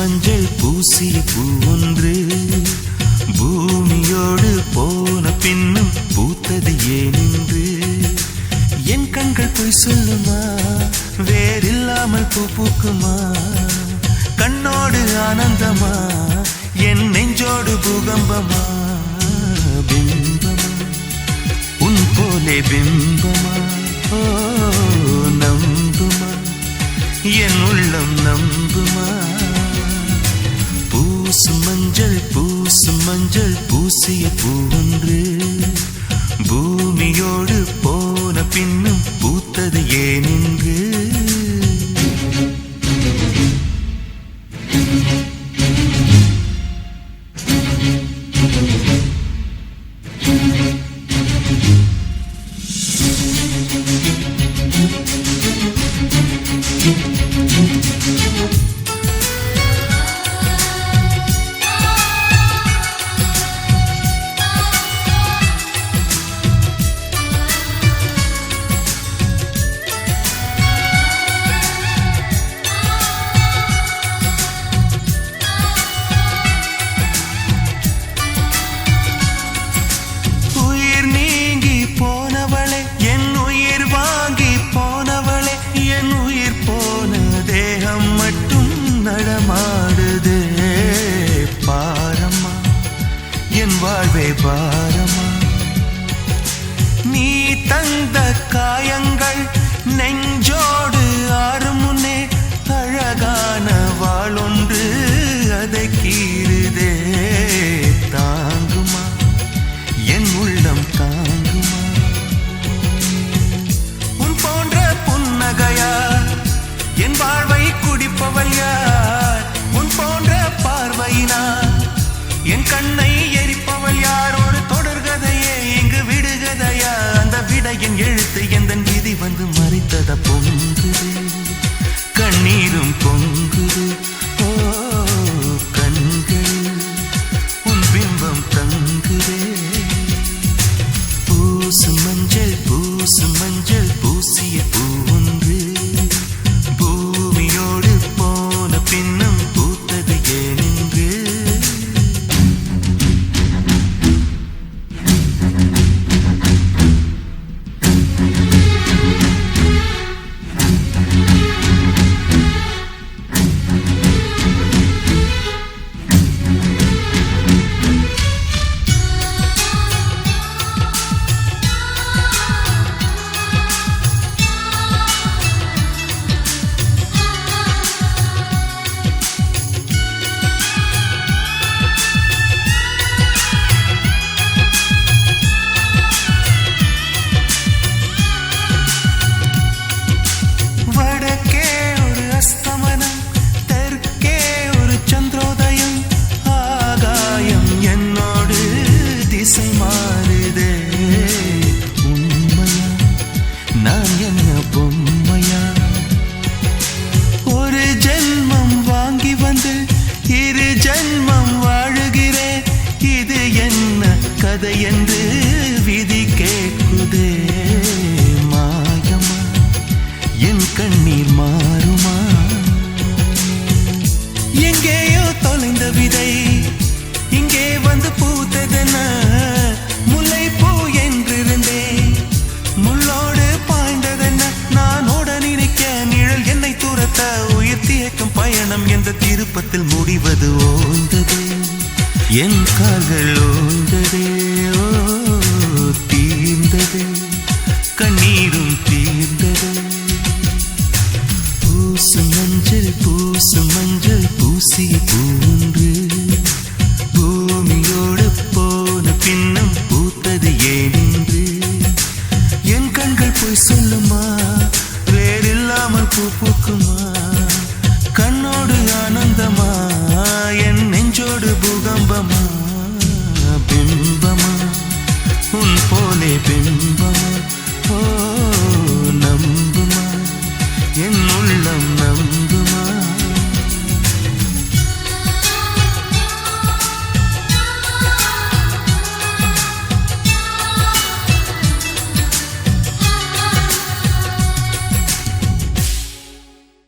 மஞ்சள் பூசிய பூ ஒன்று பூமியோடு போன பின்னும் பூத்தது ஏனென்று என் கண்கள் போய் சொல்லுமா, வேறில்லாமல் பூ பூக்குமா? கண்ணோடு ஆனந்தமா, என் நெஞ்சோடு பூகம்பமா? பிம்பமா உன் போலே பிம்பமா, ஓ நம்புமா, என் உள்ளம் நம்புமா? பூசும் மஞ்சள் பூசிய பூ ஒன்று பூமியோடு போன பின்னும் பூத்தது ஏனென்று நடமாடுதே பாரம்மா, என் வாழ்வே பாரம்மா. நீ தந்த காயங்கள் நெஞ்சோடு ஆறும் முன்னே அழகான வாளொன்று அதை கீறுதே. தாங்குமா, என் உள்ளம் தாங்குமா? உன் போன்ற புன்னகையா என் வாழ்வை குடிப்பவள் யார்? உன் போன்ற பார்வையினார் என் கண்ணை எரிப்பவள் யார்? ஒரு தொடர்கதையே இங்கு விடுகதையா? அந்த விடையின் எழுத்து எந்த விதி வந்து மறைத்தத பொங்குது, கண்ணீரும் பொங்குது. ஓ கண்கள் உன் பிம்பம் தங்குதே. பூசு மஞ்சள் பூசிய பூ ஒன்று பூமியோடு போன பின்னும் பூத்தது ஏனென்று கதை என்று விதி கேட்குதே. மாயமா, என் கண்ணீர் மாறுமா? எங்கேயோ தொலைந்த விதை இங்கே வந்து பூத்ததென முல்லை பூ என்றிருந்தே முள்ளோடு பாய்ந்ததென்ன? நான் ஓட நினைக்க நிழல் என்னை துரத்த உயிர் தியக்கும் பயணம் என்ற திருப்பத்தில் முடிவது ஓய்ந்தது. என் கால்கள் ஓய்ந்ததே, ஓ தீர்ந்தது, கண்ணீரும் தீர்ந்தது. பூசு மஞ்சள் பூசிய பூ ஒன்று பூமியோடு போன பின்னும் பூத்தது ஏனென்று என் கண்கள் போய் சொல்லுமா, வேறில்லாமல் பூ பூக்குமா? கண்ணோடு ஆனந்தமா, என் நெஞ்சோடு பூகம்பமா? பிம்பமா உன் போலே பிம்பமா?